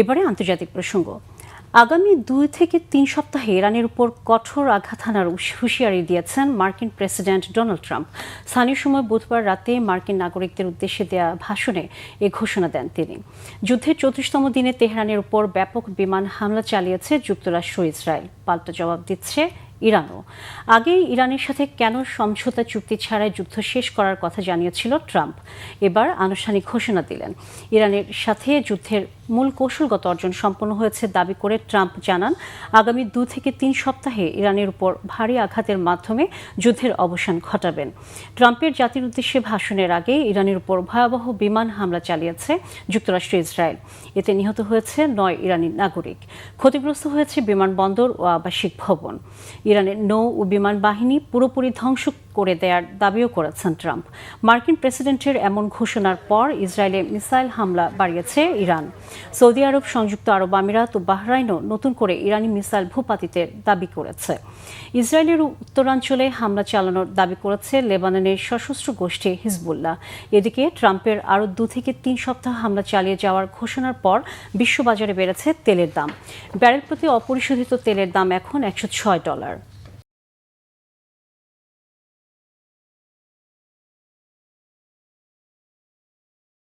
এবারে আন্তর্জাতিক প্রসঙ্গ। আগামী 2 থেকে 3 সপ্তাহে ইরানের উপর কঠোর আঘাত হানার হুঁশিয়ারি দিয়েছেন মার্কিন প্রেসিডেন্ট ডোনাল্ড ট্রাম্প। স্থানীয় সময় বুধবার রাতে মার্কিন নাগরিকদের উদ্দেশ্যে দেয়া ভাষণে এ ঘোষণা দেন তিনি। যুদ্ধের 34তম দিনে তেহরানের উপর ব্যাপক বিমান হামলা চালিয়েছে যুক্তরাষ্ট্র ইসরায়েল, পাল্টা জবাব দিচ্ছে ইরানও। আগেই ইরানের সাথে কেন সমঝোতা চুক্তি ছাড়াই যুদ্ধ শেষ করার কথা জানিয়েছিল ট্রাম্প। এবার আনুষ্ঠানিক ঘোষণা দিলেন। ইরানের সাথে যুদ্ধের মূল কৌশলগত অর্জন সম্পন্ন হয়েছে দাবি করে ট্রাম্প জানান, আগামী 2 থেকে 3 সপ্তাহে ইরানের উপর ভারী আঘাতের মাধ্যমে যুদ্ধের অবসান ঘটাবেন। ট্রাম্পের জাতির উদ্দেশ্যে ভাষণের আগে ইরানের উপর ভয়াবহ বিমান হামলা চালিয়েছে যুক্তরাষ্ট্র ইসরায়েল। এতে নিহত হয়েছে 9 ইরানি নাগরিক। ক্ষতিগ্রস্ত হয়েছে বিমানবন্দর ও আবাসিক ভবন। ইরানের নৌ ও বিমান বাহিনী পুরোপুরি ধ্বংস করে দেওয়ার দাবিও করেছেন ট্রাম্প। মার্কিন প্রেসিডেন্টের এমন ঘোষণার পর ইসরায়েলে মিসাইল হামলা বাড়িয়েছে ইরান। সৌদি আরব, সংযুক্ত আরব আমিরাত ও বাহরাইনও নতুন করে ইরানি মিসাইল ভূপাতিতের দাবি করেছে। ইসরায়েলের উত্তরাঞ্চলে হামলা চালানোর দাবি করেছে লেবাননের সশস্ত্র গোষ্ঠী হিজবুল্লাহ। এদিকে ট্রাম্পের আরও 2 থেকে 3 সপ্তাহ হামলা চালিয়ে যাওয়ার ঘোষণার পর বিশ্ববাজারে বেড়েছে তেলের দাম। ব্যারেল প্রতি অপরিশোধিত তেলের দাম এখন $106।